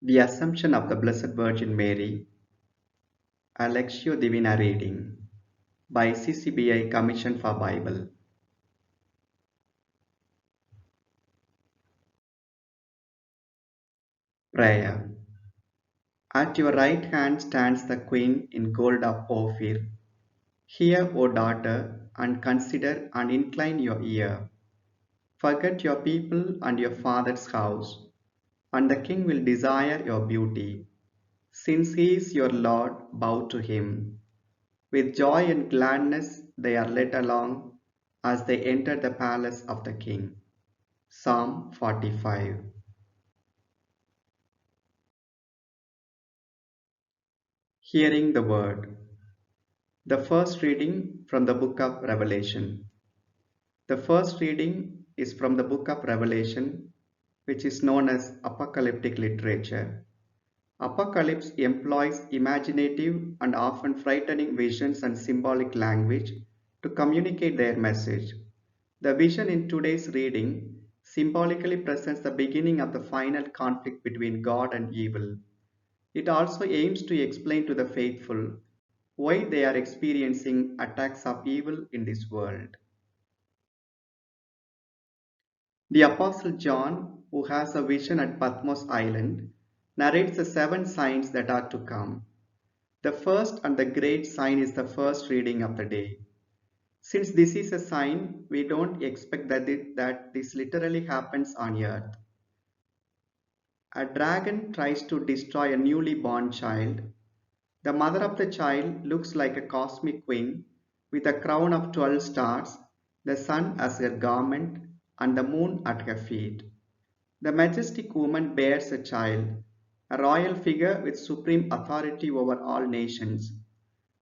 The Assumption of the Blessed Virgin Mary, a Lectio Divina reading by CCBI Commission for Bible. Prayer. At your right hand stands the Queen in gold of Ophir. Hear, O daughter, and consider and incline your ear. Forget your people and your father's house, and the King will desire your beauty. Since he is your Lord, bow to him. With joy and gladness they are led along as they enter the palace of the King. Psalm 45. Hearing the Word. The first reading from the book of Revelation. The first reading is from the book of Revelation, which is known as apocalyptic literature. Apocalypse employs imaginative and often frightening visions and symbolic language to communicate their message. The vision in today's reading symbolically presents the beginning of the final conflict between God and evil. It also aims to explain to the faithful why they are experiencing attacks of evil in this world. The Apostle John, who has a vision at Patmos Island, narrates the 7 signs that are to come. The first and the great sign is the first reading of the day. Since this is a sign, we don't expect that this literally happens on earth. A dragon tries to destroy a newly born child. The mother of the child looks like a cosmic queen with a crown of 12 stars, the sun as her garment, and the moon at her feet. The majestic woman bears a child, a royal figure with supreme authority over all nations.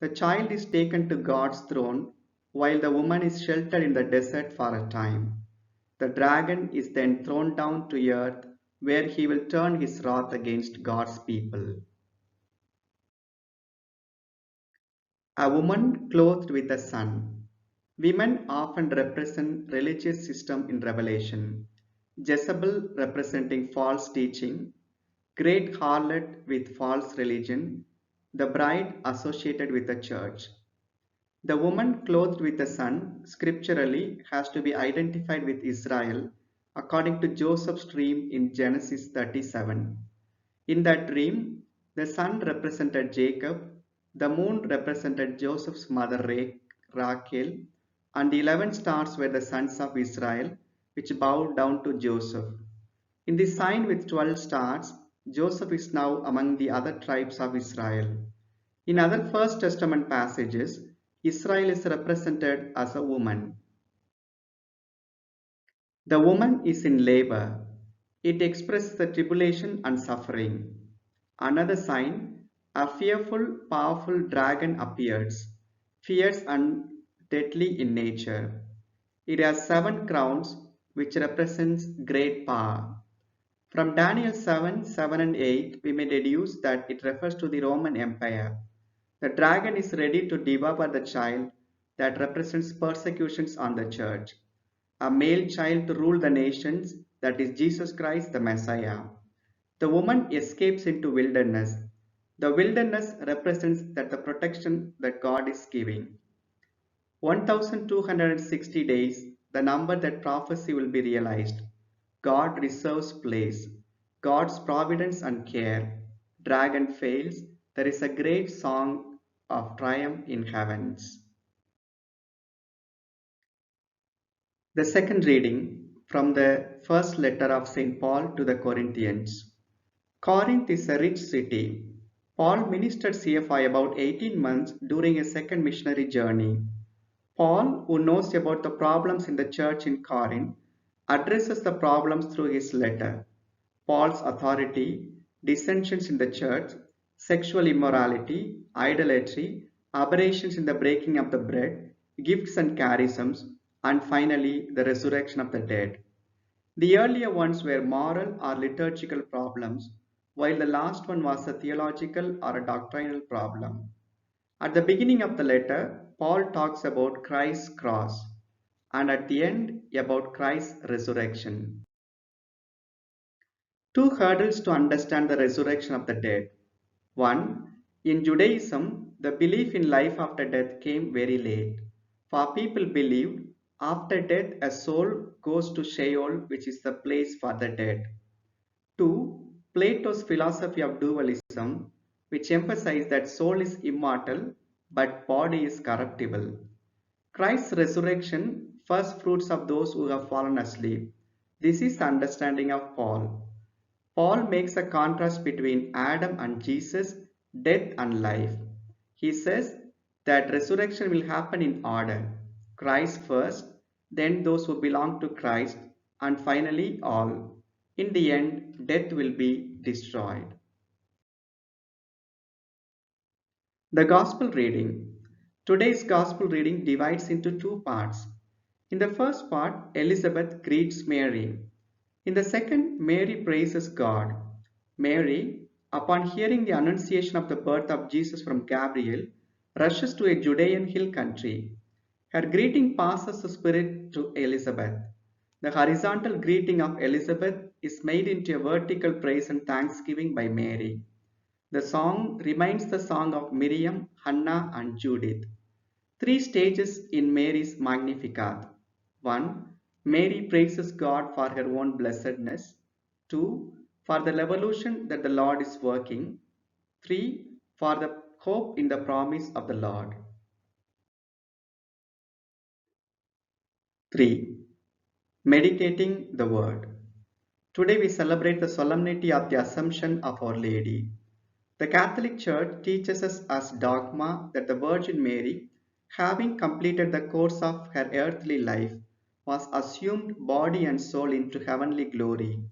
The child is taken to God's throne while the woman is sheltered in the desert for a time. The dragon is then thrown down to earth where he will turn his wrath against God's people. A woman clothed with the sun. Women often represent religious system in Revelation. Jezebel representing false teaching, great harlot with false religion, the bride associated with the church. The woman clothed with the sun scripturally has to be identified with Israel according to Joseph's dream in Genesis 37. In that dream, the sun represented Jacob, the moon represented Joseph's mother Rachel, and the 11 stars were the sons of Israel, which bowed down to Joseph. In the sign with 12 stars, Joseph is now among the other tribes of Israel. In other First Testament passages, Israel is represented as a woman. The woman is in labor. It expresses the tribulation and suffering. Another sign, a fearful, powerful dragon appears, fierce and deadly in nature. It has 7 crowns, which represents great power. From Daniel 7, 7 and 8, we may deduce that it refers to the Roman Empire. The dragon is ready to devour the child that represents persecutions on the church. A male child to rule the nations, that is Jesus Christ the Messiah. The woman escapes into wilderness. The wilderness represents that the protection that God is giving. 1260 days, the number that prophecy will be realized. God reserves place. God's providence and care. Dragon fails. There is a great song of triumph in heavens. The second reading from the first letter of St. Paul to the Corinthians. Corinth is a rich city. Paul ministered here for about 18 months during a second missionary journey. Paul, who knows about the problems in the church in Corinth, addresses the problems through his letter. Paul's authority, dissensions in the church, sexual immorality, idolatry, aberrations in the breaking of the bread, gifts and charisms, and finally the resurrection of the dead. The earlier ones were moral or liturgical problems, while the last one was a theological or a doctrinal problem. At the beginning of the letter, Paul talks about Christ's cross, and at the end about Christ's resurrection. Two hurdles to understand the resurrection of the dead. One, in Judaism, the belief in life after death came very late. For people believed after death a soul goes to Sheol, which is the place for the dead. Two, Plato's philosophy of dualism, which emphasized that soul is immortal but body is corruptible. Christ's resurrection, first fruits of those who have fallen asleep. This is the understanding of Paul. Paul makes a contrast between Adam and Jesus, death and life. He says that resurrection will happen in order: Christ first, then those who belong to Christ, and finally all. In the end, death will be destroyed. The Gospel reading. Today's Gospel reading divides into two parts. In the first part, Elizabeth greets Mary. In the second, Mary praises God. Mary, upon hearing the annunciation of the birth of Jesus from Gabriel, rushes to a Judean hill country. Her greeting passes the Spirit to Elizabeth. The horizontal greeting of Elizabeth is made into a vertical praise and thanksgiving by Mary. The song reminds the song of Miriam, Hannah, and Judith. Three stages in Mary's Magnificat. 1. Mary praises God for her own blessedness. 2. For the revolution that the Lord is working. 3. For the hope in the promise of the Lord. 3. Meditating the Word. Today we celebrate the solemnity of the Assumption of Our Lady. The Catholic Church teaches us as dogma that the Virgin Mary, having completed the course of her earthly life, was assumed body and soul into heavenly glory.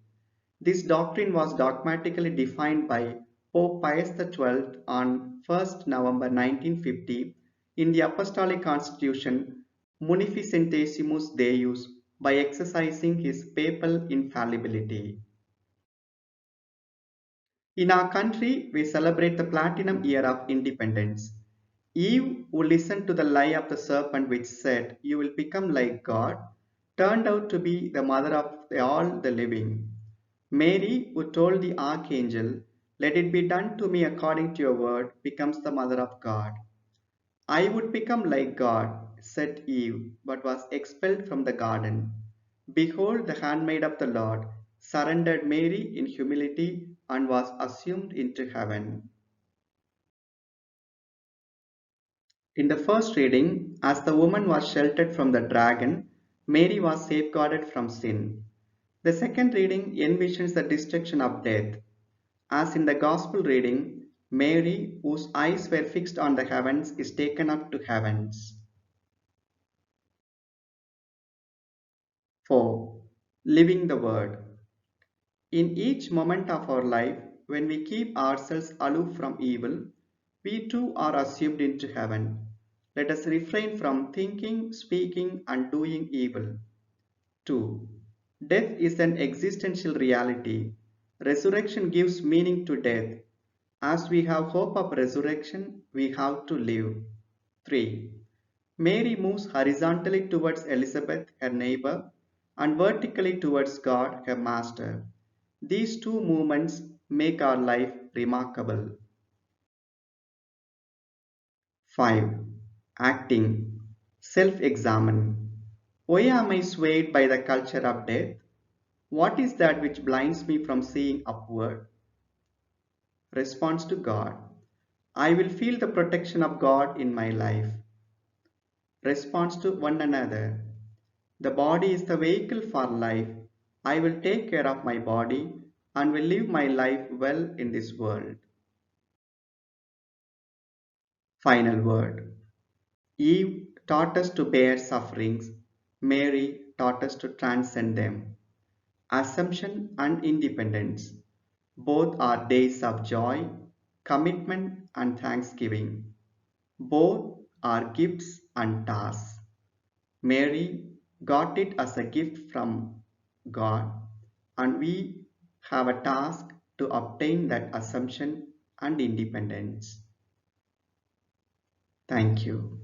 This doctrine was dogmatically defined by Pope Pius XII on 1st November 1950 in the Apostolic Constitution Munificentissimus Deus by exercising his papal infallibility. In our country, we celebrate the platinum year of independence. Eve, who listened to the lie of the serpent which said, "You will become like God," turned out to be the mother of all the living. Mary, who told the archangel, "Let it be done to me according to your word," becomes the mother of God. "I would become like God," said Eve, but was expelled from the garden. "Behold the handmaid of the Lord," surrendered Mary in humility and was assumed into heaven. In the first reading, as the woman was sheltered from the dragon, Mary was safeguarded from sin. The second reading envisions the destruction of death. As in the Gospel reading, Mary, whose eyes were fixed on the heavens, is taken up to heavens. 4. Living the Word. In each moment of our life, when we keep ourselves aloof from evil, we too are assumed into heaven. Let us refrain from thinking, speaking, and doing evil. 2. Death is an existential reality. Resurrection gives meaning to death. As we have hope of resurrection, we have to live. 3. Mary moves horizontally towards Elizabeth, her neighbor, and vertically towards God, her master. These two movements make our life remarkable. 5. Acting. Self-examine. Why am I swayed by the culture of death? What is that which blinds me from seeing upward? Response to God. I will feel the protection of God in my life. Response to one another. The body is the vehicle for life. I will take care of my body and will live my life well in this world. Final word. Eve taught us to bear sufferings. Mary taught us to transcend them. Assumption and independence. Both are days of joy, commitment, and thanksgiving. Both are gifts and tasks. Mary got it as a gift from God, and we have a task to obtain that assumption and independence. Thank you.